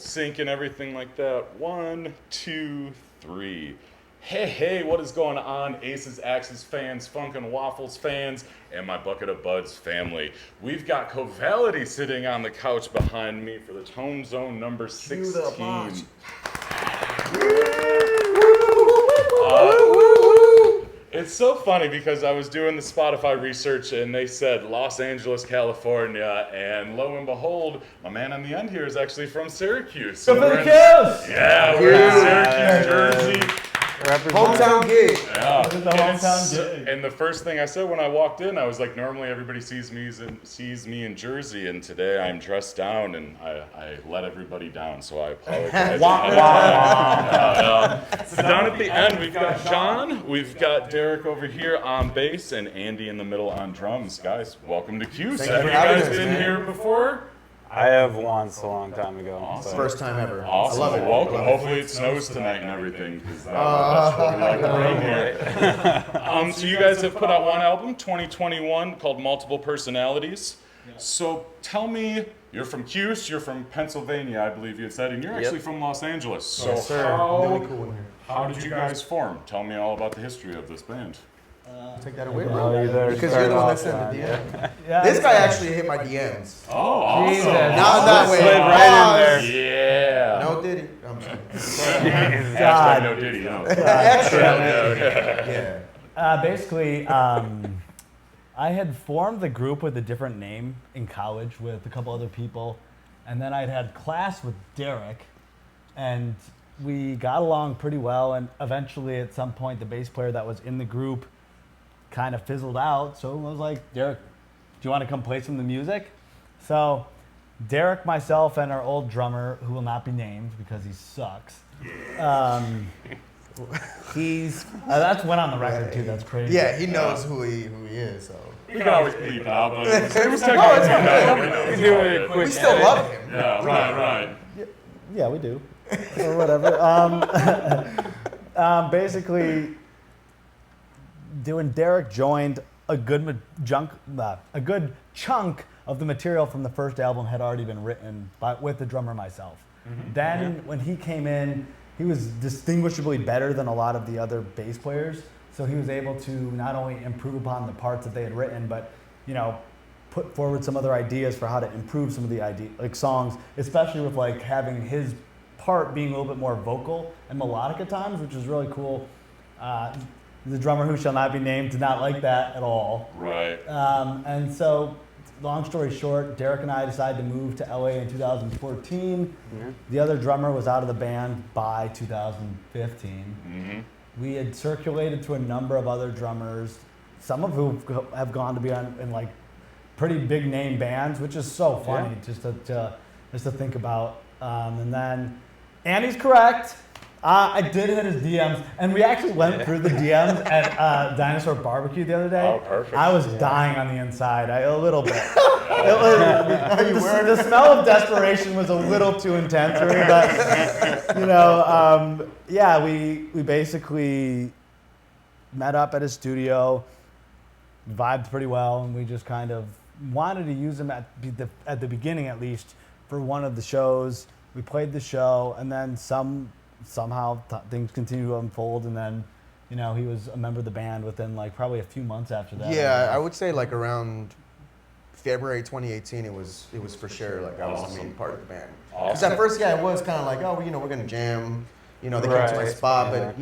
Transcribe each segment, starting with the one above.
sync and everything like that. 1, 2, 3. Hey, what is going on, Aces, Axes fans, Funk N Waffles fans, and my Bucket of Buds family? We've got Coevality sitting on the couch behind me for the Tone Zone number 16. It's so funny because I was doing the Spotify research and they said Los Angeles, California, and lo and behold, my man on the end here is actually from Syracuse. So we're in Syracuse, Jersey. Hometown gig. Yeah. This is the hometown gig. And the first thing I said when I walked in, I was like, normally everybody sees me in Jersey, and today I'm dressed down, and I let everybody down, so I apologize. So down at the end, we've got John, we've got Derek over here on bass, and Andy in the middle on drums. Guys, welcome to Cuse. Have you guys been here before? I have once a long time ago. Awesome. First time ever. Awesome. I love it. Welcome. Hopefully it snows tonight and everything, because that's what we like around here. So you guys have put out one album, 2021, called Multiple Personalities. So tell me, you're from Cuse, you're from Pennsylvania, I believe you had said, and you're actually from Los Angeles. So Yes, sir. Really cool in here. how did you guys form? Tell me all about the history of this band. Take that away, bro. You better Because start you're the one that off, sent the John. DM. Yeah, This guy actually hit my DMs. Oh, awesome. Jesus. Not that way. Slid right in there. Yeah. No Diddy. I'm sorry. Hashtag no Diddy, no. Extra. Yeah. Basically, I had formed the group with a different name in college with a couple other people, and then I'd had class with Derek, and we got along pretty well, and eventually at some point the bass player that was in the group kind of fizzled out, so I was like, Derek, do you want to come play some of the music? So Derek, myself, and our old drummer, who will not be named because he sucks, that's went on the record too, that's crazy. Yeah, he knows who he is, so. We can always bleep it out, but it was No, it's technically okay. We do it quick. We still love him. Yeah, right. Yeah, we do. Or whatever. Basically, when Derek joined, a good chunk of the material from the first album had already been written with the drummer myself. Then when he came in, he was distinguishably better than a lot of the other bass players. So he was able to not only improve upon the parts that they had written, but put forward some other ideas for how to improve some of the songs, especially with having his part being a little bit more vocal and melodic at times, which is really cool. The drummer, who shall not be named, did not like that at all. Right. And so, long story short, Derek and I decided to move to LA in 2014. The other drummer was out of the band by 2015. We had circulated to a number of other drummers, some of who have gone to be in pretty big name bands, which is so funny just to think about. And then Andy's correct. I did hit his DMs, and we actually went through the DMs at Dinosaur Barbecue the other day. Oh, perfect. I was dying on the inside, a little bit. The smell of desperation was a little too intense for me, but we basically met up at his studio, vibed pretty well, and we just kind of wanted to use him at the beginning at least for one of the shows. We played the show, and then somehow things continued to unfold, and then he was a member of the band within probably a few months after that. Yeah, I would say around February 2018, it was for sure I was the main part of the band. Because at first, it was kind of we're gonna jam. They came to my spot, but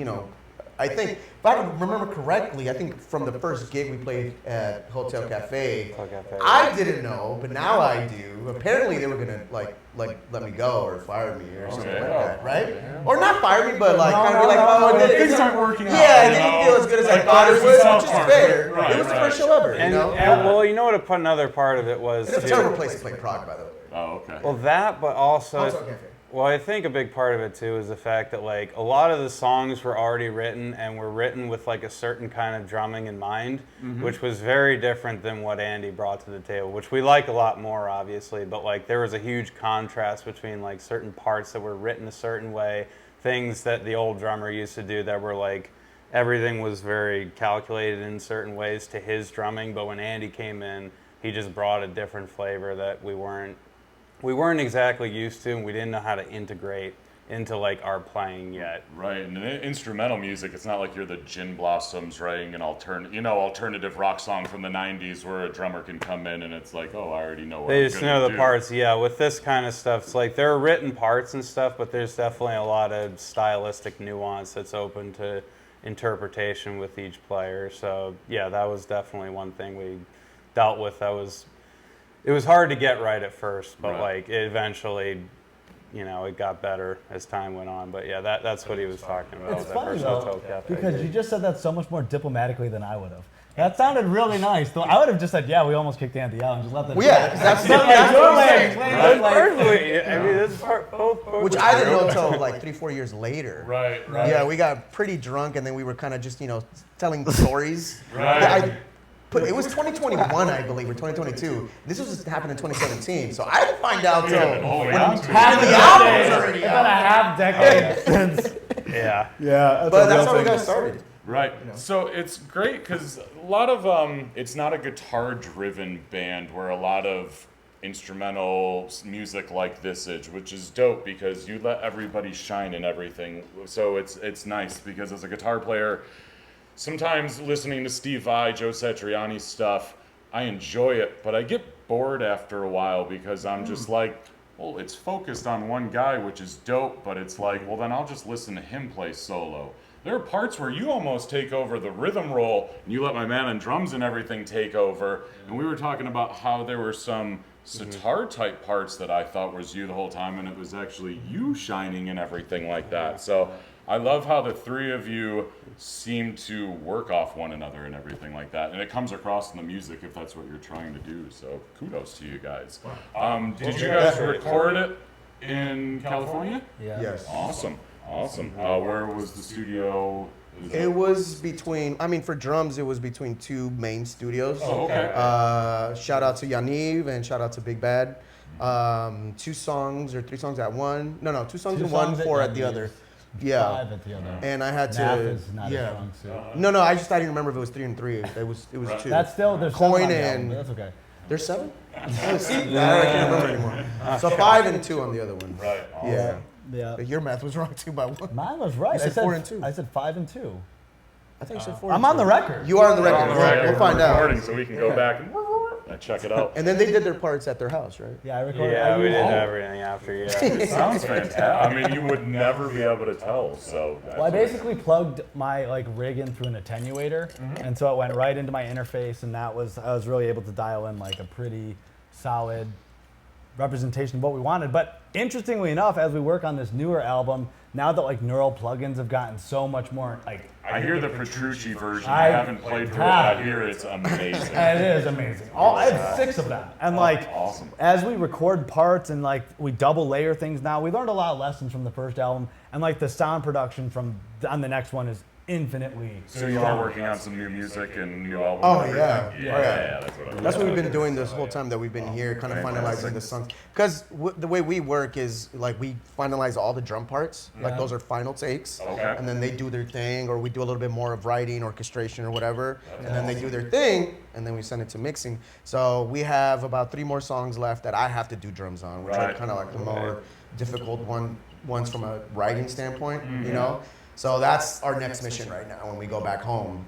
I think, if I remember correctly, I think from the first gig we played at Hotel Cafe, I didn't know, but now I do. Apparently, they were gonna let me go or fire me or something like that, right? Yeah. Or not fire me, but kind of be things aren't working out. Yeah, it didn't feel as good as I thought it would, which is fair. Right, it was the first show ever, And you know what? Another part of it was. It's a terrible place to play prog, by the way. Oh, okay. Well, that, but also. Hotel Cafe. Well, I think a big part of it too is the fact that a lot of the songs were already written and were written with a certain kind of drumming in mind, which was very different than what Andy brought to the table, which we like a lot more, obviously. But there was a huge contrast between certain parts that were written a certain way, things that the old drummer used to do that were everything was very calculated in certain ways to his drumming. But when Andy came in, he just brought a different flavor that we weren't we weren't exactly used to, and we didn't know how to integrate into like our playing yet. Right, and in instrumental music, it's not like you're the Gin Blossoms writing an alternative rock song from the '90s where a drummer can come in and it's like, oh, I already know what They I'm just gonna know the do. parts. Yeah, with this kind of stuff, it's like there are written parts and stuff, but there's definitely a lot of stylistic nuance that's open to interpretation with each player. So yeah, that was definitely one thing we dealt with. It was hard to get right at first, but like it eventually, it got better as time went on. But yeah, that's what he was talking about. It's with that funny first though, Hotel Cafe. because you just said that so much more diplomatically than I would have. That sounded really nice. Though I would have just said, "Yeah, we almost kicked Andy out and just let them." Well, yeah, 'cause that's not like your way. Perfectly. I mean, it's both. which I didn't know until like 3-4 years later. Right. Yeah, we got pretty drunk and then we were kind of just telling stories. Right. It was 2021, I believe, or 2022. This was happened in 2017, so I didn't find out till Half the album was already It's been a half decade since. Yeah. Yeah, But that's how we got started. Right. So it's great because a lot of it's not a guitar-driven band where a lot of instrumental music like this is, which is dope because you let everybody shine in everything. So it's nice because as a guitar player, sometimes listening to Steve Vai, Joe Satriani stuff, I enjoy it, but I get bored after a while because I'm just like, well, it's focused on one guy, which is dope, but it's like, well, then I'll just listen to him play solo. There are parts where you almost take over the rhythm roll, and you let my man on drums and everything take over. And we were talking about how there were some sitar type parts that I thought was you the whole time, and it was actually you shining and everything like that. So I love how the three of you seem to work off one another and everything like that. And it comes across in the music if that's what you're trying to do. So kudos to you guys. Did you guys record it in California? Yeah. Yes. Awesome. Where was the studio? It was between, for drums, it was between two main studios. Oh, okay. Shout out to Yaniv and shout out to Big Bad. 2 songs or 3 songs at one. No, 2 songs in one, 4 at the other. Yeah. 5 at the other. And I had Math to. is not a strong suit. No, I didn't remember if it was 3 and 3. It was 2. That's still there's Coin 7 on the album, and- but that's okay. There's 7? Oh, see? I can't remember anymore. So 5 and 2 on the other one. Right. Awesome. Yeah. Yeah. But your math was wrong too by 1. Mine was right. You said I said 4 and 2. I said 5 and 2. I think you said 4 I'm and 2. on the record. You are on the record. We'll find out. Recording so we can go back and check it out. And then they did their parts at their house, right? Yeah, I recorded. Yeah, we did Oh. everything after. Yeah. It sounds fantastic. I mean, you would never be able to tell. So. Well, I basically plugged my rig in through an attenuator, and so it went right into my interface, and I was really able to dial in like a pretty solid representation of what we wanted. But interestingly enough, as we work on this newer album, now that neural plugins have gotten so much more I hear the Petrucci version. I I haven't played through it. I hear it's amazing. it is amazing. I have 6 of them, and awesome. as we record parts and we double layer things now, we learned a lot of lessons from the first album, and the sound production on the next one is infinitely. So you are working on some new music and new album. Oh, and yeah. everything? Oh, yeah. That's what That's what we've been doing this whole time that we've been here, kind of finalizing the songs. Because the way we work is we finalize all the drum parts. Those are final takes. Okay. And then they do their thing, or we do a little bit more of writing, orchestration, or whatever. And then they do their thing, and then we send it to mixing. So we have about 3 more songs left that I have to do drums on, which are kind of the more difficult ones from a writing standpoint, So that's our next mission right now. When we go back home,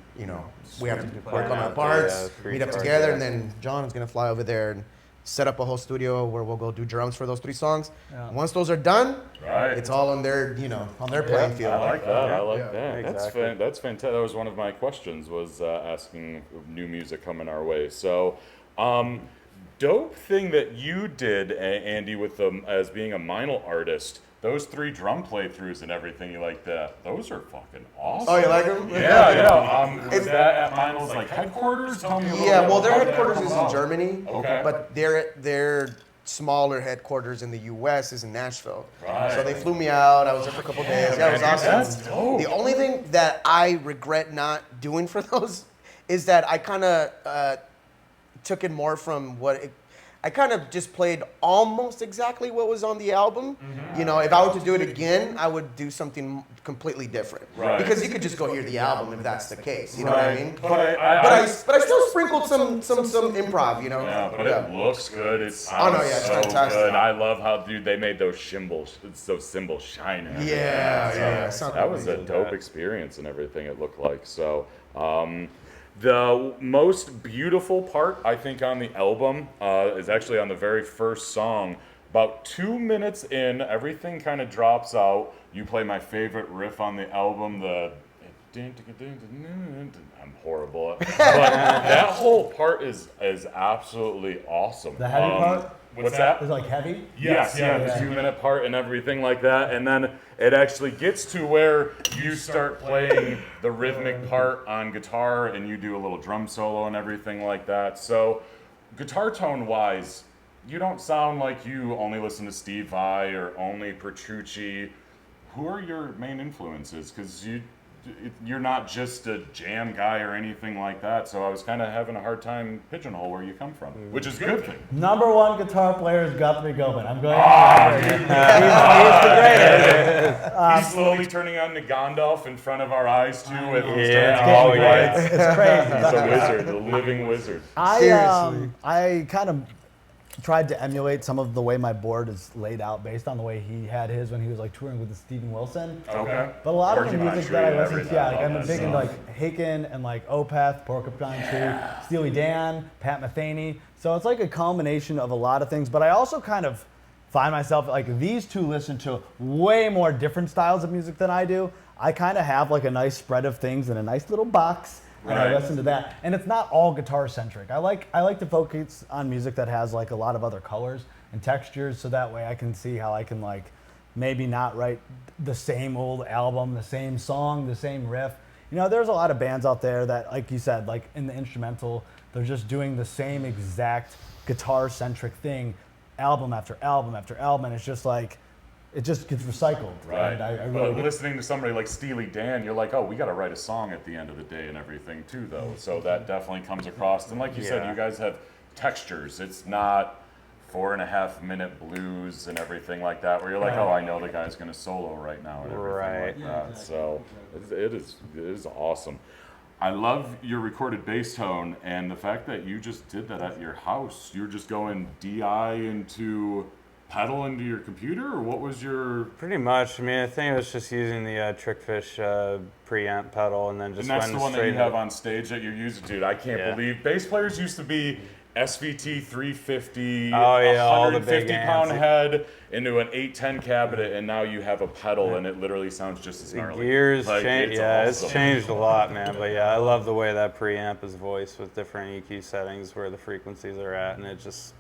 we have to work on our parts, meet up together, and then John is gonna fly over there and set up a whole studio where we'll go do drums for those 3 songs. Yeah. Once those are done, Right. it's all on their, on their playing field. I like that. I like Yeah. that. Exactly. That's fantastic. That was one of my questions. Was asking new music coming our way. So, dope thing that you did, Andy, with them as being a Meinl artist. Those 3 drum playthroughs and everything you like that. Those are fucking awesome. Oh, you like them? Yeah. Was that at Meinl's headquarters? Tell me a little Yeah, bit well, their about headquarters that. is in Germany, Okay. but their smaller headquarters in the U.S. is in Nashville. Right. So they flew me out. I was there for a couple days. Yeah, it was awesome. That's dope. The only thing that I regret not doing for those is that I kind of took it more from I kind of just played almost exactly what was on the album. You know, if I were to do it again, I would do something completely different. Right. Because you could just go hear the album if that's the case. You know what I mean? But I But I still sprinkled some improv. You know. yeah, but it looks good. It Oh, sounds no, yeah, it's so fantastic. good. I love how they made those cymbals shine. and everything. Yeah. That was a dope experience and everything. It looked like so. The most beautiful part, I think, on the album is actually on the very first song. About 2 minutes in, everything kind of drops out. You play my favorite riff on the album, I'm horrible at but that whole part is absolutely awesome. The heavy part? What's that? Is it like heavy? Yes, yeah, the 2 minute part and everything like that. And then it actually gets to where you start playing the rhythmic part on guitar and you do a little drum solo and everything like that. So, guitar tone wise, you don't sound like you only listen to Steve Vai or only Petrucci. Who are your main influences? Because you're not just a jam guy or anything like that, so I was kind of having a hard time pigeonhole where you come from, which is a good thing. Number one guitar player is Guthrie Govan. I'm going. He's the greatest. He's slowly turning on the Gandalf in front of our eyes too. With Oh, yeah. It's crazy. He's a wizard, the living wizard. I kind of tried to emulate some of the way my board is laid out based on the way he had his when he was like touring with Stephen Wilson. Okay. But a lot of the Porcupine music Tree that I and listen to, everything. yeah, like I'm All big that into stuff. like Haken and like Opeth, Porcupine Tree, Steely Dan, Pat Metheny. So it's like a combination of a lot of things. But I also kind of find myself like these two listen to way more different styles of music than I do. I kind of have like a nice spread of things in a nice little box. And I Right. listen to that, and it's not all guitar centric. I like to focus on music that has like a lot of other colors and textures, so that way I can see how I can like maybe not write the same old album, the same song, the same riff. You know, there's a lot of bands out there that, like you said, like in the instrumental, they're just doing the same exact guitar centric thing, album after album after album, and it's just like it just gets recycled. Right. And I But really listening to somebody like Steely Dan, you're like, oh, we got to write a song at the end of the day and everything too, though. So that definitely comes across. And like you said, Yeah. you guys have textures. It's not 4.5 minute blues and everything like that, where you're like, oh, I know the guy's going to solo right now and everything Right. like that. So it is awesome. I love your recorded bass tone and the fact that you just did that at your house. You were just going DI into pedal into your computer, or what was your? Pretty much. I mean, I think I was just using the Trickfish preamp pedal, and then just And that's went the one that straight you have into- on stage that you're using, dude. I can't Yeah. believe bass players used to be SVT 350, Oh, yeah, all the 150 big pound amps. head into an 810 cabinet, and now you have a pedal, and it literally sounds just as The gnarly. gears Like, change. it's Yeah, awesome. it's changed a lot, man. But yeah, I love the way that preamp is voiced with different EQ settings where the frequencies are at, and it just.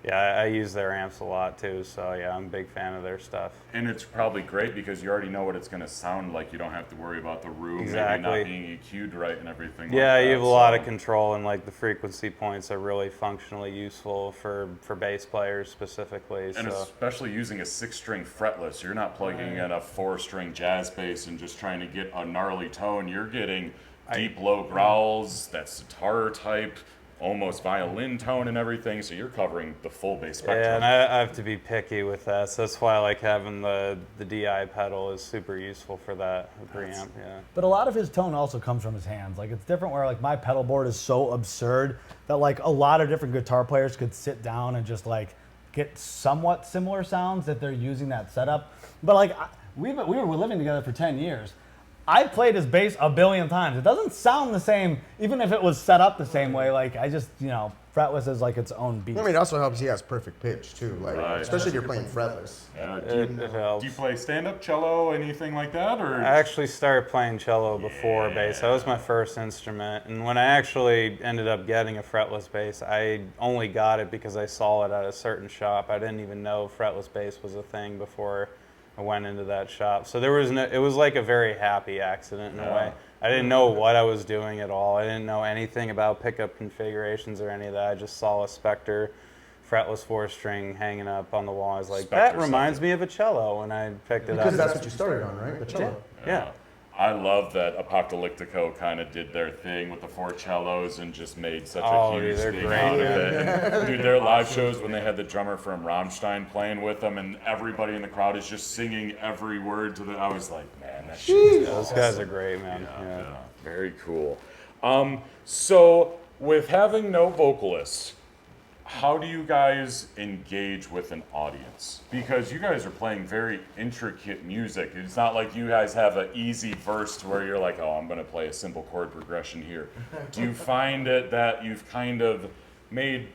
Yeah, I use their amps a lot too, so yeah, I'm a big fan of their stuff. And it's probably great because you already know what it's going to sound like. You don't have to worry about the room Exactly. maybe not being EQ'd right and everything. Yeah, like you that. have a lot So- of control, and like the frequency points are really functionally useful for bass players specifically. And So especially using a 6-string fretless, you're not plugging in a 4-string jazz bass and just trying to get a gnarly tone. You're getting deep low growls, that sitar type, almost violin tone and everything. So you're covering the full bass spectrum. yeah, and I have to be picky with that. So that's why I like having the DI pedal is super useful for that the preamp. Yeah. But a lot of his tone also comes from his hands. Like it's different where like my pedal board is so absurd that like a lot of different guitar players could sit down and just like get somewhat similar sounds if they're using that setup. But like we were living together for 10 years. I played his bass a billion times. It doesn't sound the same, even if it was set up the same way. Like I just, you know, fretless is like its own beast. I mean, it also helps he has perfect pitch too, like Right. especially if you're playing fretless. It helps. Do you play stand-up cello, anything like that, or? I actually started playing cello before bass. That was my first instrument. And when I actually ended up getting a fretless bass, I only got it because I saw it at a certain shop. I didn't even know fretless bass was a thing before I went into that shop. So there was no, it was like a very happy accident in a way. I didn't know what I was doing at all. I didn't know anything about pickup configurations or any of that. I just saw a Spectre fretless 4-string hanging up on the wall. I was like, Spectre that reminds something. me of a cello, and I picked it up. Because that's what you started on, right? The cello. Yeah. I love that Apocalyptico kind of did their thing with the 4 cellos and just made such a Oh, huge dude, they're thing great, out of man. it. And, dude, their live shows when they had the drummer from Rammstein playing with them and everybody in the crowd is just singing every word to the. I was like, man, that shit is Those awesome. guys are great, man. Yeah, very cool. So with having no vocalists, how do you guys engage with an audience? Because you guys are playing very intricate music. It's not like you guys have an easy verse to where you're like, oh, I'm going to play a simple chord progression here. Do you find it that you've kind of made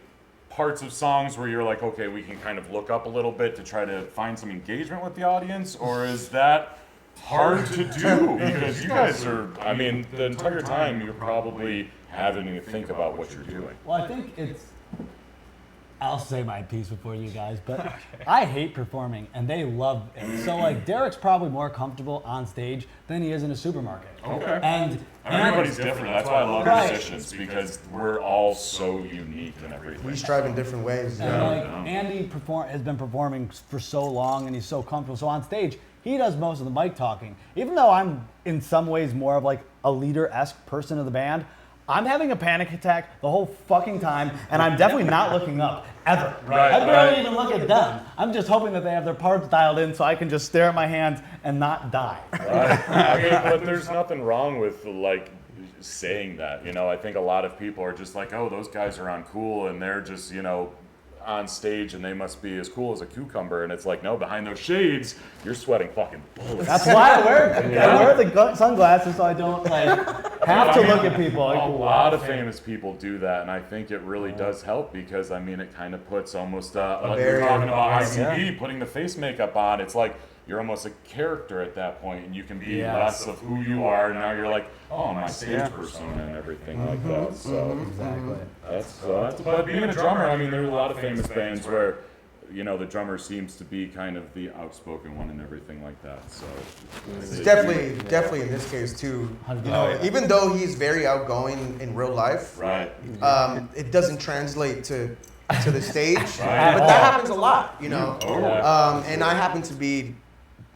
parts of songs where you're like, okay, we can kind of look up a little bit to try to find some engagement with the audience? Or is that hard to do? Because you guys are, I mean, the entire time you're probably having to think about what you're doing. Well, I think it's. I'll say my piece before you guys, but I hate performing, and they love it. So, like, Derek's probably more comfortable on stage than he is in a supermarket. Okay. And Everybody's different. That's why I love Right. musicians, because we're all so unique in We everything. strive in different ways. And like Andy has been performing for so long, and he's so comfortable. So on stage, he does most of the mic talking. Even though I'm in some ways more of like a leader-esque person of the band, I'm having a panic attack the whole fucking time, and I'm definitely not looking up ever. Right, I barely right. even look at them. I'm just hoping that they have their parts dialed in so I can just stare at my hands and not die. Right. I mean, but there's nothing wrong with like saying that. You know, I think a lot of people are just like, oh, those guys are on cool, and they're just, you know, on stage and they must be as cool as a cucumber, and it's like, no, behind those shades you're sweating fucking bullets. That's why I wear the sunglasses so I don't like have to look at people. A lot of famous people do that, and I think it really does help, because I mean, it kind of puts almost like we barrier. were talking about ICD, putting the face makeup on. It's like you're almost a character at that point, and you can be less of who you are. And now you're like, oh, my stage persona and everything like that. So Exactly. that's but being a drummer, I mean, there's a lot of famous bands where, you know, the drummer seems to be kind of the outspoken one and everything like that. So It's definitely in this case too. You know, even though he's very outgoing in real life, right. it doesn't translate to the stage. Right. But that happens a lot, you know. Oh. And I happen to be,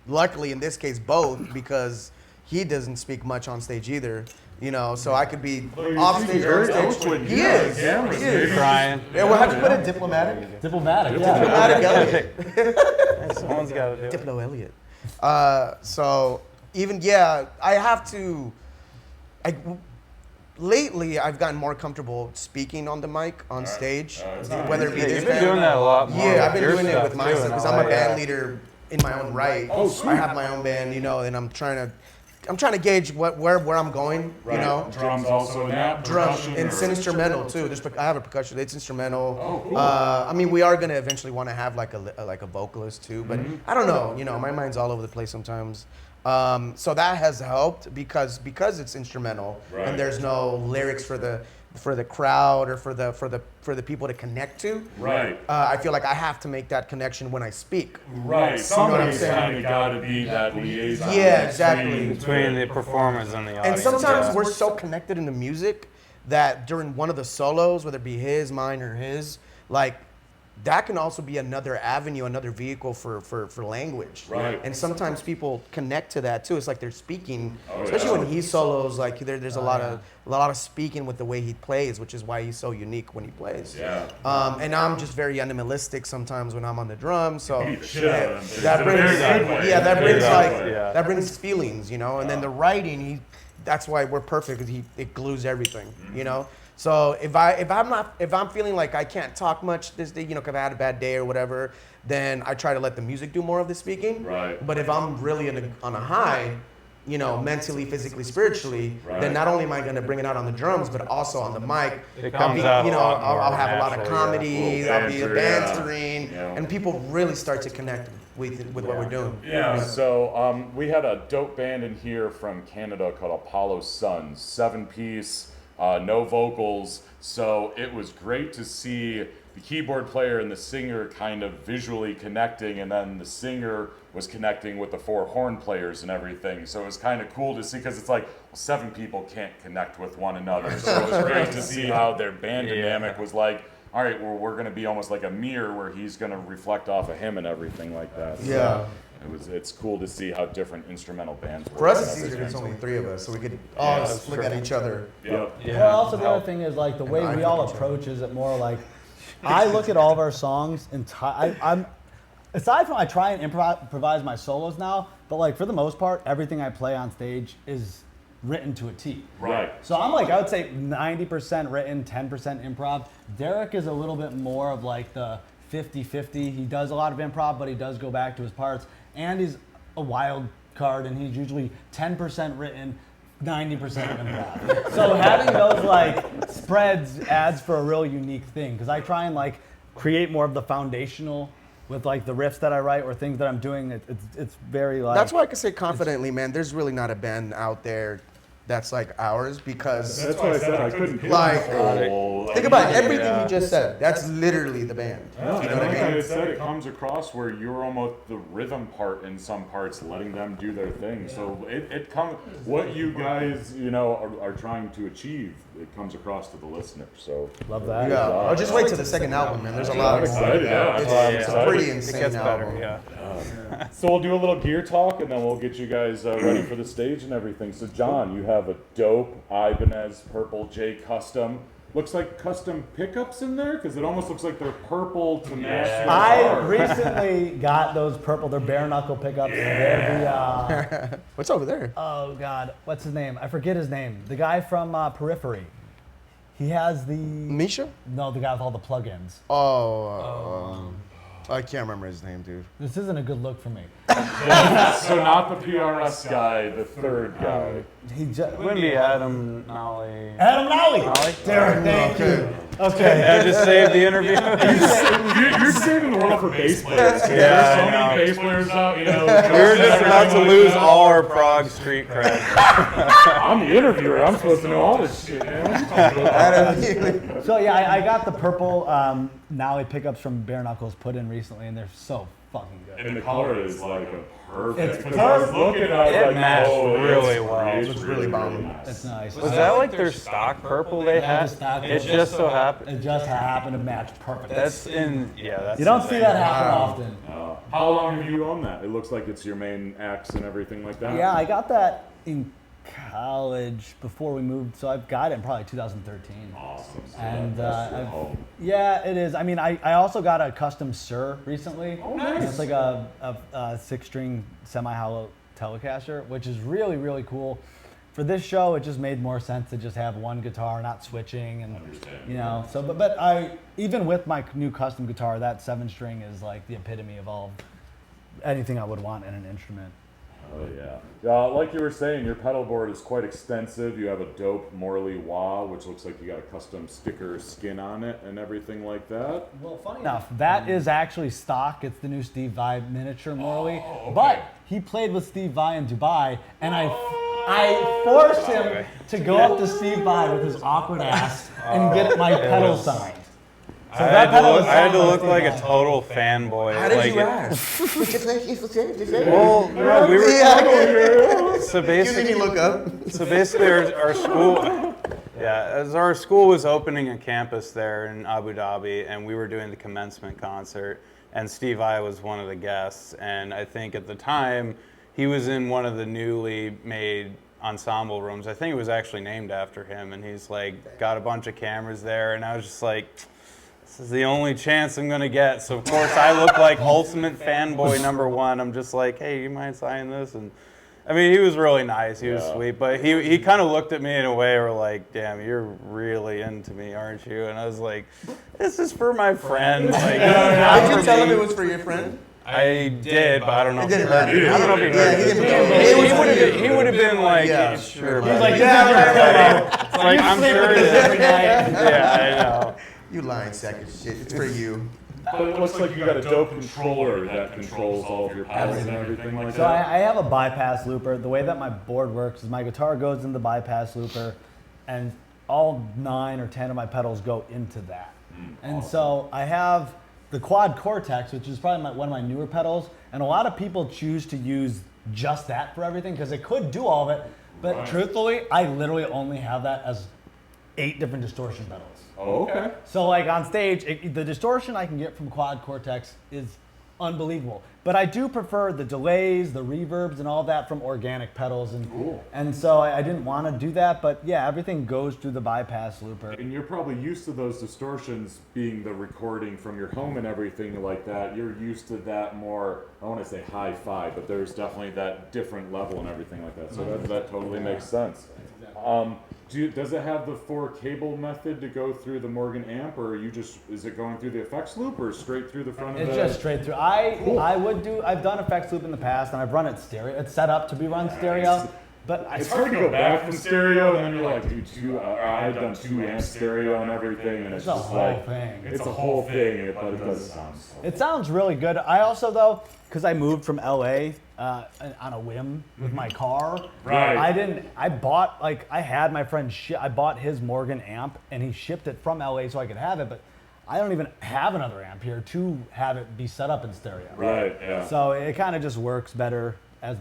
luckily in this case, both, because he doesn't speak much on stage either. You know, so I could be off stage or on stage. He is. He is. Brian. Yeah, well, how'd you put it? Diplomatic? Diplomatic, yeah. Diplomatic Elliot. Someone's got to do it. Diplo Elliot. So even, I have to, lately I've gotten more comfortable speaking on the mic on stage, whether it be Yeah, this you've been band. doing that a lot more. Yeah, I've been with your doing it stuff, with my too, stuff, and because all I'm a that, band leader in my own right. Oh, sweet. I have my own band, you know, and I'm trying to gauge where I'm going, Right. you know. Drums also in that. Drum percussion, and or- it's instrumental too. I have a percussion. It's instrumental. Oh, cool. I mean, we are gonna eventually want to have like a vocalist too, but Mm-hmm. I don't know. You know, my mind's all over the place sometimes. So that has helped because it's instrumental Right. and there's no lyrics for the crowd or for the people to connect to. Right. I feel like I have to make that connection when I speak. Right. You know what I'm Somebody's saying? kind of got to be that liaison. Yeah, exactly. Between the performers and the And audience. sometimes yeah. we're so connected in the music that during one of the solos, whether it be his, mine, or his, like that can also be another avenue, another vehicle for language. Right. And sometimes people connect to that too. It's like they're speaking, Oh, especially yeah. when he solos. Like there's a lot of speaking with the way he plays, which is why he's so unique when he plays. Yeah. And I'm just very animalistic sometimes when I'm on the drums. So Beat the shit out of them. that In a very brings good way. that brings Exactly, yeah. that brings feelings, you know. And then the writing, that's why we're perfect, because it glues everything, you know. So if I'm feeling like I can't talk much this day, you know, because I had a bad day or whatever, then I try to let the music do more of the speaking. Right. But if I'm really on a high, you know, mentally, physically, spiritually, Right. then not only am I going to bring it out on the drums, but also on the mic. It I'll comes be, out you know, a lot more I'll have a lot of naturally, comedy. yeah. I'll be Banter, yeah. bantering, Yeah. and people really start to connect with what we're doing. Yeah, so we had a dope band in here from Canada called Apollo Suns, 7-piece, no vocals. So it was great to see the keyboard player and the singer kind of visually connecting, and then the singer was connecting with the 4 horn players and everything. So it was kind of cool to see, because it's like, well, 7 people can't connect with one another. So it was great to see how their band dynamic was like, all right, well, we're going to be almost like a mirror where he's going to reflect off of him and everything like that. So, Yeah. It's cool to see how different instrumental bands work. For us, it's easier. There's only 3 of us, so we could all just look at each other. Yep. Yeah. Well, also the other thing is like the way we all approach is it more like I look at all of our songs I'm aside from I try and improvise my solos now, but like for the most part, everything I play on stage is written to a T. Right. So I'm like, I would say 90% written, 10% improv. Derek is a little bit more of like the 50-50. He does a lot of improv, but he does go back to his parts. And he's a wild card, and he's usually 10% written, 90% improv. So having those like spreads adds for a real unique thing, because I try and like create more of the foundational with like the riffs that I write or things that I'm doing. It's very like. That's why I can say confidently, man, there's really not a band out there that's like ours, because That's why I said I couldn't pick like, the whole, think about everything you just said. That's literally the band. Yeah, You know and what like I mean? I said, it comes across where you're almost the rhythm part in some parts, letting them do their thing. So it comes, what you guys, are trying to achieve, it comes across to the listener. So Love that. Yeah. Oh, just wait till the second album, man. There's a lot I'm more. excited. Yeah, It's a pretty It insane gets better, album. yeah. So we'll do a little gear talk, and then we'll get you guys ready for the stage and everything. So John, you have a dope Ibanez Purple J Custom. Looks like custom pickups in there, because it almost looks like they're purple to match your I guitar. recently got those purple, they're bare knuckle pickups. They're the, What's over there? oh God, what's his name? I forget his name. The guy from Periphery. He has the, Misha? no, the guy with all the plugins. I can't remember his name, dude. This isn't a good look for me. So not the PRS guy, the third guy. He just, Wouldn't be Adam Nolly. Adam Nolly. Derek, thank you. Okay. I just saved the interview. You're saving the world for bass players. Yeah, There's so I know. many bass players out, We were just about to lose all our prog street cred. I'm the interviewer. I'm supposed to know all this shit, man. So yeah, I got the purple Nolly pickups from Bare Knuckles put in recently, and they're so fucking good. And the color is like a perfect. It's because I was perfect. looking, I was It like, matched oh, really it's well. It's It's really bomb. nice. It's nice. Was that like their stock purple they Yeah, had? the stock It purple. just so happened. It just happened to match perfect. That's in, that's you don't see insane. that happen often. How long have you owned that? It looks like it's your main axe and everything like that. Yeah, I got that in college before we moved, so I've got it in probably 2013. Awesome. So And that's your I've- home. Yeah, it is. I mean, I also got a custom Sir recently. Oh, nice. It's like a 6-string semi-hollow Telecaster, which is really, really cool. For this show, it just made more sense to just have one guitar, not switching, and Understand. So. But I even with my new custom guitar, that 7-string is like the epitome of all anything I would want in an instrument. Oh yeah. Like you were saying, your pedal board is quite extensive. You have a dope Morley wah, which looks like you got a custom sticker skin on it and everything like that. Well, funny enough, that is actually stock. It's the new Steve Vai miniature Morley. okay. But he played with Steve Vai in Dubai, and I forced him to go up to Steve Vai with his awkward ass and get my pedal signed. So I that pedal was had to signed by look Steve like Vai. a total fanboy. How did like you it- ask? Well, no, we were. Yeah. So You made me basically, look up. So basically, our school, as our school was opening a campus there in Abu Dhabi, and we were doing the commencement concert, and Steve Vai was one of the guests, and I think at the time he was in one of the newly made ensemble rooms. I think it was actually named after him, and he's like got a bunch of cameras there, and I was just like, this is the only chance I'm gonna get. So of course I look like ultimate fanboy number one. I'm just like, hey, you mind signing this? And I mean, he was really nice. He was sweet, but he kind of looked at me in a way where like, damn, you're really into me, aren't you? And I was like, this is for my friend. Like, not Did for you tell him me. it was for your friend? I did, but I don't know. It if didn't he heard matter. it. I don't know if he Yeah, heard he it. didn't know. He would have been like, Yeah. sure. He's buddy. like, yeah, It's like, I'm sure it is. every night. Yeah, I know. You lying sack of shit. It's for you. But it looks like you got a dope controller that controls all of your pedals and everything like So that. I have a bypass looper. The way that my board works is my guitar goes in the bypass looper, and all 9 or 10 of my pedals go into that. And so I have the Quad Cortex, which is probably one of my newer pedals, and a lot of people choose to use just that for everything because it could do all of it. But Right. truthfully, I literally only have that as 8 different distortion pedals. Oh, okay. So like on stage, the distortion I can get from Quad Cortex is unbelievable. But I do prefer the delays, the reverbs, and all that from organic pedals, and so I didn't want to do that. But yeah, everything goes through the bypass looper. And you're probably used to those distortions being the recording from your home and everything like that. You're used to that more, I want to say hi-fi, but there's definitely that different level and everything like that. So that totally makes sense. Does it have the 4-cable method to go through the Morgan amp, or is it going through the effects loop or straight through the front of It's the... just straight through. I've done effects loop in the past, and I've run it stereo. It's set up to be run stereo, but It's hard to go back from stereo, and then you're like, dude, I've done 2 amp stereo and everything, and it's a just whole like... thing. It's a whole thing, but it does sound so... It sounds really good. I also, though, because I moved from LA on a whim with my car. Right. I had my friend, I bought his Morgan amp, and he shipped it from LA so I could have it, but I don't even have another amp here to have it be set up in stereo. Right, yeah. So it kind of just works better as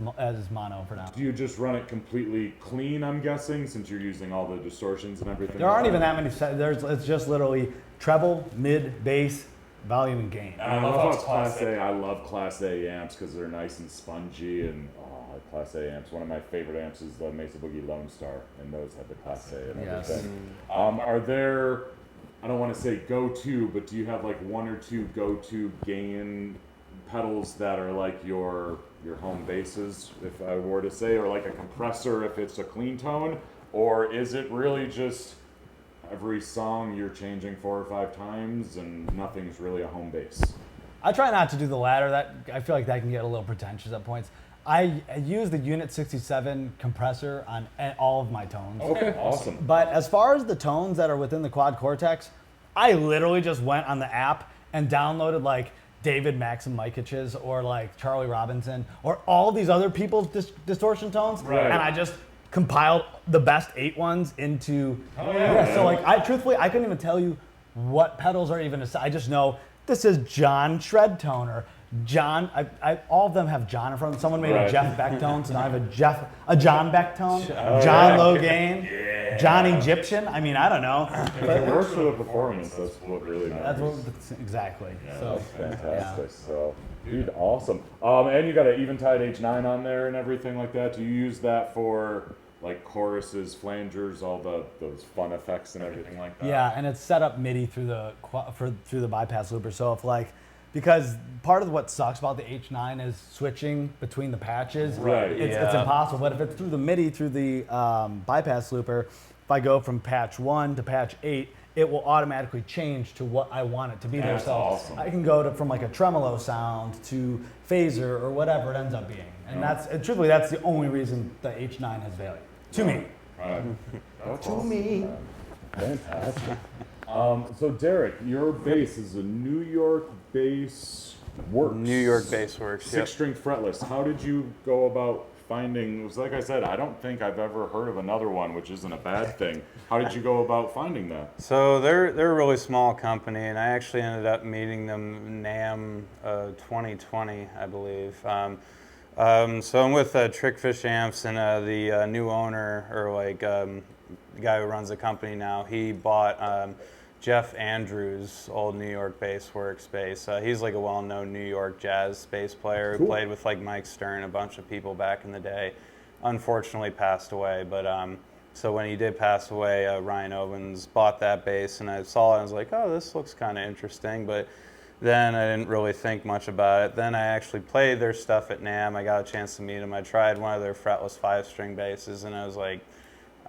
mono for now. Do you just run it completely clean, I'm guessing, since you're using all the distortions and everything? There aren't even that many. It's just literally treble, mid, bass, volume, and gain. And I love how it's Class A. I love Class A amps because they're nice and spongy, and Class A amps. One of my favorite amps is the Mesa Boogie Lone Star, and those have the Class A and Yes. everything. Are there, I don't want to say go-to, but do you have like 1 or 2 go-to gain pedals that are like your home basses, if I were to say, or like a compressor if it's a clean tone, or is it really just every song you're changing 4 or 5 times and nothing's really a home base? I try not to do the latter. That I feel like that can get a little pretentious at points. I use the Unit 67 compressor on all of my tones. Okay, awesome. But as far as the tones that are within the Quad Cortex, I literally just went on the app and downloaded like David Maximaikich's or like Charlie Robinson or all these other people's distortion tones, Right. and I just compiled the best 8 ones into. So like I couldn't even tell you what pedals are even. I just know this is John Shred Tone or John. All of them have John in front of them. Someone made a Jeff Beck tone, so now I have a John Beck tone, John Low Gain, John Egyptian. I mean, I don't know. If it works for the performance, that's what really matters. Exactly. Yeah, So that's fantastic. So, dude, awesome. And you got an Eventide H9 on there and everything like that. Do you use that for like choruses, flangers, all those fun effects and everything like that? yeah, and it's set up MIDI through the bypass looper. So if like. Because part of what sucks about the H9 is switching between the patches. Right. It's impossible. But if it's through the MIDI, through the bypass looper, if I go from patch 1 to patch 8, it will automatically change to what I want it to be there. That's So awesome. I can go from like a tremolo sound to phaser or whatever it ends up being. And truthfully, that's the only reason the H9 has value. To me. Right. That's To awesome, me. man. Fantastic. So Derek, your bass is a New York bass works. New York bass works. Yep. 6-string fretless. How did you go about finding? It was like I said, I don't think I've ever heard of another one, which isn't a bad thing. How did you go about finding that? So they're a really small company, and I actually ended up meeting them NAMM 2020, I believe. So I'm with Trickfish Amps, and the new owner, or like the guy who runs the company now, he bought Jeff Andrews' old New York bass works bass. He's like a well-known New York jazz bass player who played with like Mike Stern, a bunch of people back in the day. Unfortunately passed away, but so when he did pass away, Ryan Owens bought that bass, and I saw it and I was like, oh, this looks kind of interesting, but then I didn't really think much about it. Then I actually played their stuff at NAMM. I got a chance to meet them. I tried one of their fretless 5-string basses, and I was like,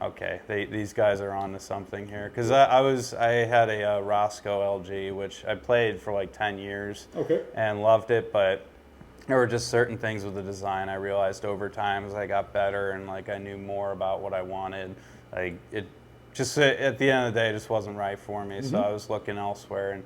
okay, these guys are on to something here. Because I had a Roscoe LG, which I played for like 10 years and loved it, but there were just certain things with the design I realized over time as I got better and like I knew more about what I wanted. Like it just, at the end of the day, it just wasn't right for me, so I was looking elsewhere. And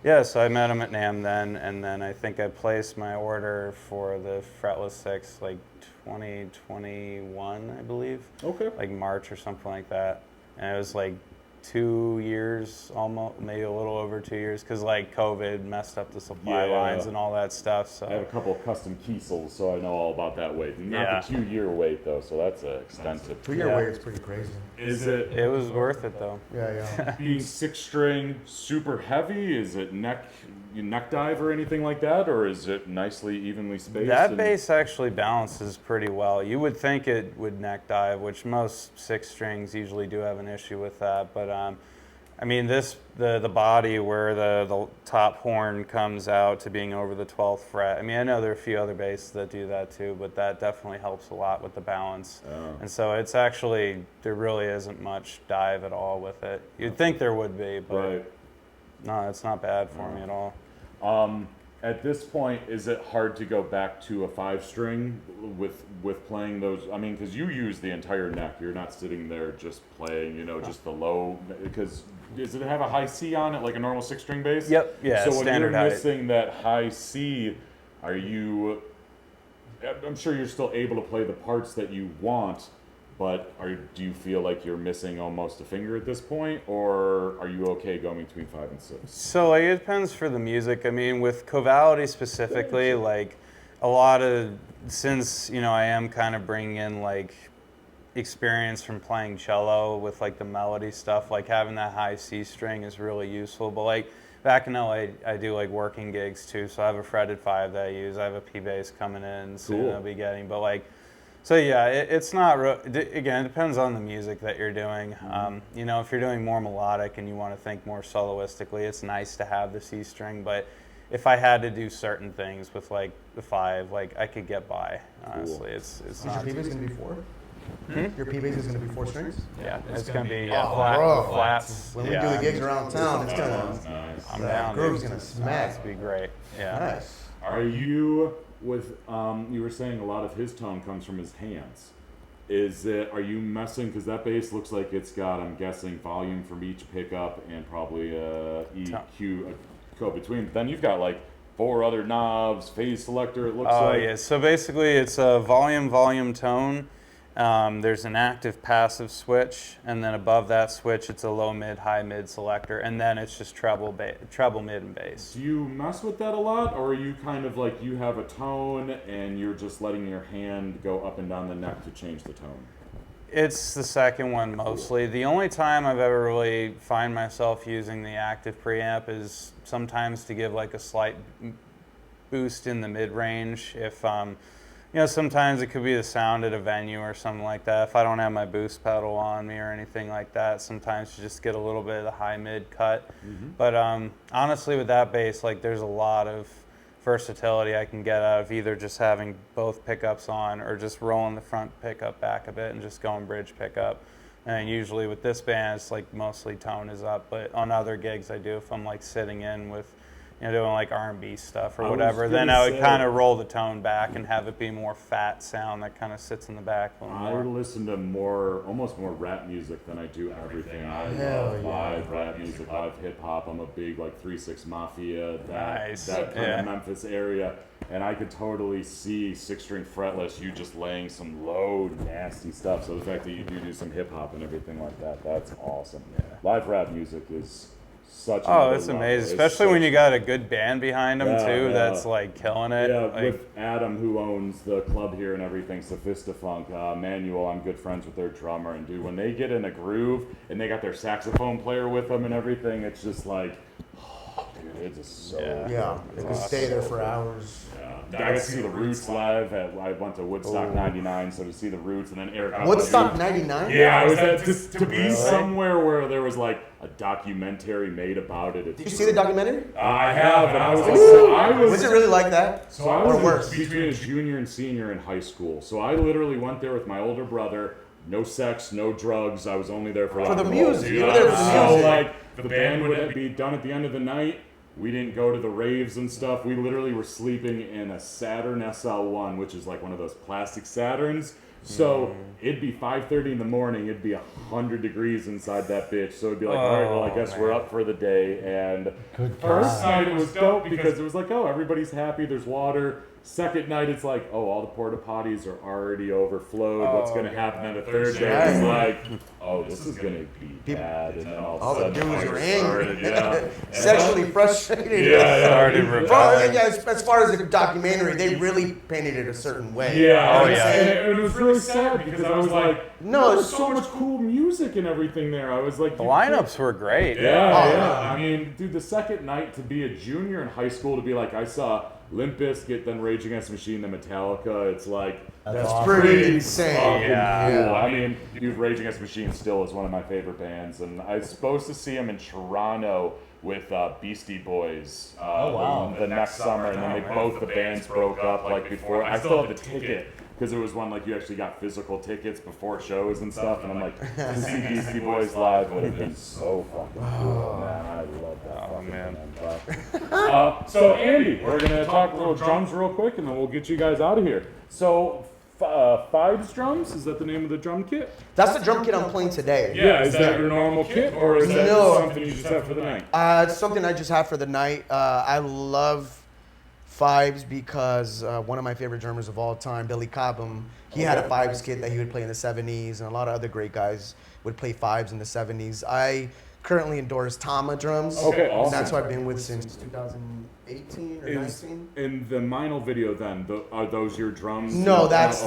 yeah, so I met him at NAMM then, and then I think I placed my order for the fretless 6 like 2021, I believe. Okay. Like March or something like that. And it was like 2 years, almost, maybe a little over 2 years, because like COVID messed up the supply lines and all that stuff. So I have a couple of custom Kiesels, so I know all about that weight. Not the 2-year weight though, so that's expensive. 2-year weight is pretty crazy. Is it? It was worth it though. Yeah. Being 6-string, super heavy? Is it neck dive or anything like that, or is it nicely evenly spaced? That bass actually balances pretty well. You would think it would neck dive, which most 6 strings usually do have an issue with that. But I mean, the body where the top horn comes out to being over the 12th fret. I mean, I know there are a few other basses that do that too, but that definitely helps a lot with the balance. Oh. And so it's actually, there really isn't much dive at all with it. You'd think there would be, but no, it's not bad for me at all. At this point, is it hard to go back to a 5-string with playing those? I mean, because you use the entire neck. You're not sitting there just playing, just the low. Because does it have a high C on it like a normal 6-string bass? Yep. Yeah. So when standard you're height. missing that high C, are you? I'm sure you're still able to play the parts that you want. But do you feel like you're missing almost a finger at this point, or are you okay going between 5 and 6? So like, it depends for the music. I mean, with Coevality specifically, like a lot of, since I am kind of bringing in like experience from playing cello with like the melody stuff, like having that high C string is really useful. But like back in LA, I do like working gigs too, so I have a fretted 5 that I use. I have a P bass coming in soon. I'll be getting, but like. So yeah, it's not, again, it depends on the music that you're doing. If you're doing more melodic and you want to think more soloistically, it's nice to have the C string, but if I had to do certain things with like the 5, like I could get by, honestly. It's not. Your P bass going to be 4? Your P bass is going to be 4 strings? Yeah, it's going to be flats. When we do the yeah. gigs around town, it's going to, Nice. I'm down. groove's going to smack. It's be great. Yeah. Nice. Are you with? You were saying a lot of his tone comes from his hands. Are you messing? Because that bass looks like it's got, I'm guessing, volume from each pickup and probably EQ go between. But then you've got like 4 other knobs, phase selector. It looks like. Oh yeah. So basically, it's a volume, tone. There's an active passive switch, and then above that switch, it's a low mid, high mid selector, and then it's just treble, mid, and bass. Do you mess with that a lot, or are you kind of like you have a tone and you're just letting your hand go up and down the neck to change the tone? It's the second one mostly. The only time I've ever really find myself using the active preamp is sometimes to give like a slight boost in the mid range. If sometimes it could be the sound at a venue or something like that. If I don't have my boost pedal on me or anything like that, sometimes you just get a little bit of the high mid cut. But honestly, with that bass, like there's a lot of versatility I can get out of either just having both pickups on or just rolling the front pickup back a bit and just going bridge pickup. And usually with this band, it's like mostly tone is up. But on other gigs, I do if I'm like sitting in with doing like R&B stuff or whatever, then I would kind of roll the tone back and have it be more fat sound that kind of sits in the back a little more. I listen to almost more rap music than I do everything. I love live rap music, live hip hop. I'm a big like 3-6 Mafia, that kind of Memphis area, and I could totally see 6-string fretless, you just laying some low, nasty stuff. So the fact that you do some hip hop and everything like that, that's awesome. Live rap music is such it's amazing, especially when you got a good band behind them too. That's like killing it. Yeah, like, with Adam, who owns the club here and everything, Sophistafunk, Manuel, I'm good friends with their drummer, and dude, when they get in a groove and they got their saxophone player with them and everything, it's just like, dude, it's just so They can stay there for hours. I got to see the Roots live. I went to Woodstock '99, so to see the Roots, and then Eric. Woodstock '99? Yeah, I was to be somewhere where there was like a documentary made about it. Did you see the documentary? I have, and I was like, was it really like that? So I was between a junior and senior in high school. So I literally went there with my older brother. No sex, no drugs. I was only there for the music. You were there for the music. So like the band would be done at the end of the night. We didn't go to the raves and stuff. We literally were sleeping in a Saturn SL1, which is like one of those plastic Saturns. So it'd be 5:30 in the morning. It'd be 100 degrees inside that bitch. So it'd be like, all right, well, I guess we're up for the day. And first night it was dope because it was like, oh, everybody's happy. There's water. Second night, it's like, oh, all the porta potties are already overflowed. What's going to happen? And the third day, it's like, oh, this is going to be bad. And then all the of a sudden, dudes are angry. Yeah. Sexually frustrated. As far as the documentary, they really painted it a certain way. Yeah. Oh, yeah. And it was really sad because I was like, no, there's so much cool music and everything there. I was like, The lineups were great. Yeah. I mean, dude, the second night to be a junior in high school, to be like, I saw Limp Bizkit, then Rage Against the Machine, then Metallica. It's like That's pretty insane. Cool. I mean, dude, Rage Against the Machine still is one of my favorite bands, and I was supposed to see them in Toronto with Beastie Boys the next summer, and then both the bands broke up like before. I still have the ticket because it was one like you actually got physical tickets before shows and stuff, and I'm like, to see Beastie Boys live would have been so fucking cool, man. I love that. Oh, man. So Andy, we're gonna talk a little drums real quick, and then we'll get you guys out of here. So Fives drums, is that the name of the drum kit? That's the drum kit I'm playing today. Yeah, is that your normal kit, or is that something you just have for the night? It's something I just have for the night. I love Fives because one of my favorite drummers of all time, Billy Cobham, he had a Fives kit that he would play in the 70s, and a lot of other great guys would play Fives in the 70s. I currently endorse Tama drums. Okay, awesome. And that's what I've been with since 2018 or 19. In the Meinl video, then, are those your drums? No, that's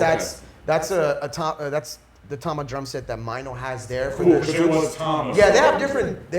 the Tama drum set that Meinl has there. For Cool, because it was Tama. Yeah, they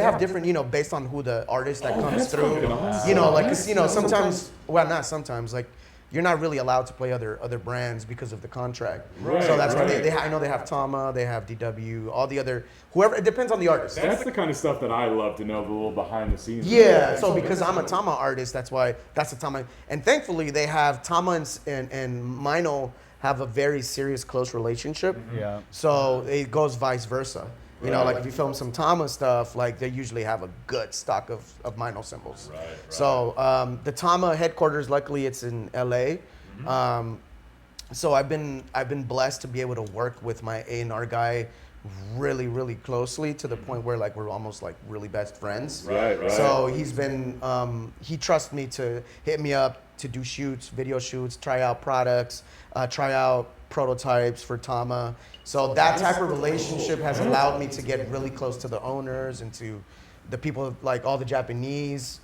have different, based on who the artist that comes through. Awesome. Sometimes, well, not sometimes, like, you're not really allowed to play other brands because of the contract. Right, so that's why right. I know they have Tama, they have DW, all the other, whoever, it depends on the artist. That's the kind of stuff that I love to know, the little behind the scenes. Yeah, so because I'm a Tama artist, that's the Tama. And thankfully, they have Tama and Meinl have a very serious, close relationship. Yeah. So it goes vice versa. Like if you film some Tama stuff, like they usually have a good stock of Meinl cymbals. Right. So the Tama headquarters, luckily, it's in LA. So I've been blessed to be able to work with my A&R guy really, really closely to the point where like we're almost like really best friends. Right. So he's been he trusts me to hit me up to do shoots, video shoots, try out products, try out prototypes for Tama. So that type of relationship has allowed me to get really close to the owners and to the people, like all the Japanese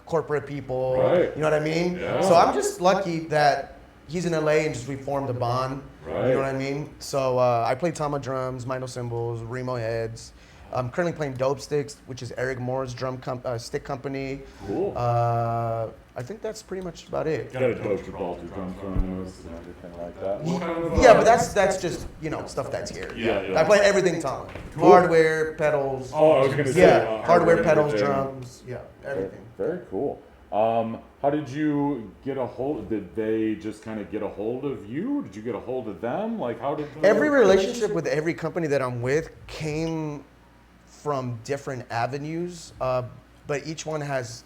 corporate people. Right. You know what I mean? Yeah. So I'm just lucky that he's in LA and just we formed a bond. Right. You know what I mean? So I play Tama drums, Meinl cymbals, Remo heads. I'm currently playing Dope Sticks, which is Eric Moore's stick company. Cool. I think that's pretty much about it. Got a toaster ball to drum throws and everything like that. What kind of, Yeah, but that's just stuff that's here. Yeah. I play everything Tama. Cool. Hardware, pedals. Oh, I was gonna say. Yeah, hardware, pedals, everything. drums. Yeah, everything. Very cool. How did you get a hold? Did they just kind of get a hold of you? Did you get a hold of them? Like, how did Every relationship with every company that I'm with came from different avenues, but each one has,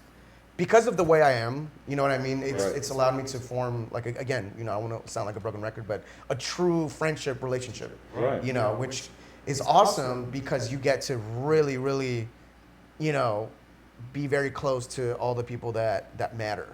because of the way I am, you know what I mean? It's allowed me to form, like, again, I want to sound like a broken record, but a true friendship relationship, Right. Which is awesome because you get to really, really, be very close to all the people that matter,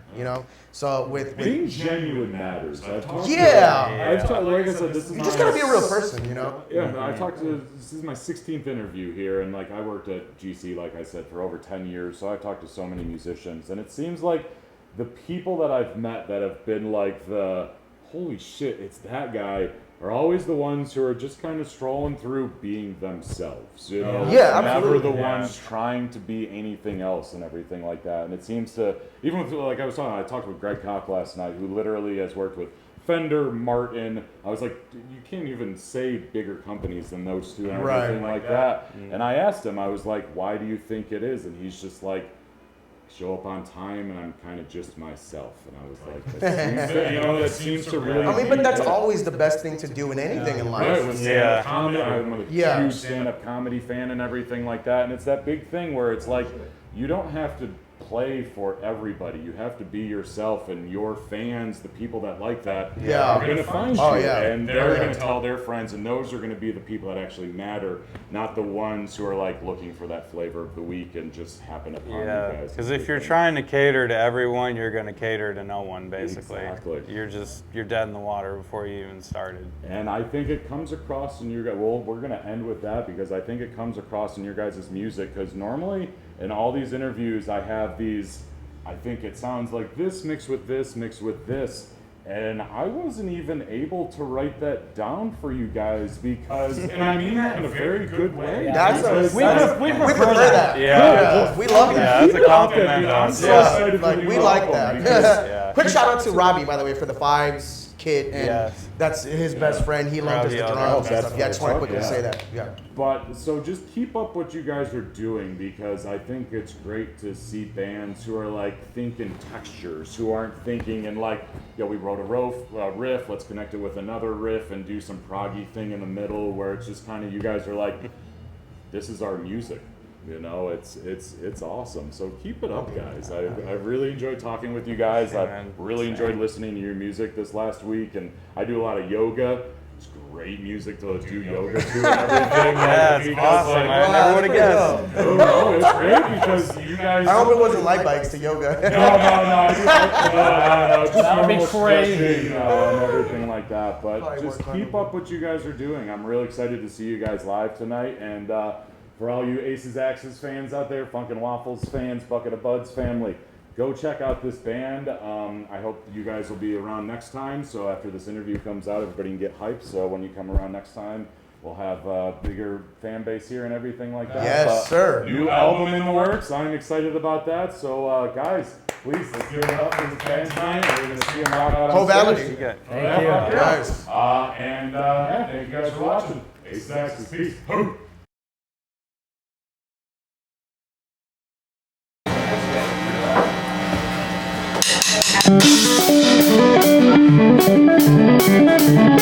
So with being genuine matters. I've talked like I said, this is you just gotta be a real person, Yeah, I talked to. This is my 16th interview here, and like I worked at GC, like I said, for over 10 years. So I've talked to so many musicians, and it seems like the people that I've met that have been like the holy shit, it's that guy, are always the ones who are just kind of strolling through being themselves. Yeah, absolutely. Never the ones trying to be anything else and everything like that. And it seems to, even with, like I talked with Greg Koch last night, who literally has worked with Fender, Martin. I was like, you can't even say bigger companies than those two and everything like that. And I asked him, I was like, why do you think it is? And he's just like, show up on time and I'm kind of just myself. And I was like, that seems to really. I mean, but that's always the best thing to do in anything in life. Right, with stand-up comedy, I'm a huge stand-up comedy fan and everything like that. And it's that big thing where it's like, you don't have to play for everybody. You have to be yourself, and your fans, the people that like that, Yeah. are going to find you. Oh, yeah. And they're Yeah. going to tell their friends, and those are going to be the people that actually matter, not the ones who are like looking for that flavor of the week and just happen upon you Yeah, guys. because if you're trying to cater to everyone, you're going to cater to no one, basically. Exactly. You're dead in the water before you even started. And I think it comes across in your guys. Well, we're gonna end with that because I think it comes across in your guys' music. Because normally in all these interviews, I have these. I think it sounds like this mixed with this mixed with this, and I wasn't even able to write that down for you guys because, and I mean that in a very good way. That's We we prefer that. Yeah. We love that. Yeah, that's a compliment. I'm so Yeah, excited for like the we new like album that. because Yeah. Quick shout out to Robbie, by the way, for the Fives kit, and Yes. that's his best friend. He loaned us the Robbie, drums and that's stuff. Yeah, I just want to quickly yeah. say that. Yeah. But so just keep up what you guys are doing because I think it's great to see bands who are like thinking textures, who aren't thinking and like, yeah, we wrote a riff, let's connect it with another riff and do some proggy thing in the middle where it's just kind of you guys are like, this is our music. You know, it's awesome. So keep it up, guys. I really enjoyed talking with you guys. I really enjoyed listening to your music this last week, and I do a lot of yoga. It's great music to do yoga to and everything. Yeah, it's awesome. I never would have guessed. No, it's great because you guys. I hope it wasn't light bikes to yoga. No. Just That would be normal crazy. stretching, and everything like that. But Probably just work on keep it. up what you guys are doing. I'm really excited to see you guys live tonight. And for all you Aces Axes fans out there, Funk N Waffles fans, Bucket of Buds family, go check out this band. I hope you guys will be around next time. So after this interview comes out, everybody can get hyped. So when you come around next time, we'll have a bigger fan base here and everything like that. Yes, sir. New album in the works. I'm excited about that. So guys, please let's give it up for the fans tonight. We're going to see them rock out on Coevality. stage. Good. Thank you. Nice. Yeah, thank you guys for watching. Aces Axes, peace. Ho! Thank you.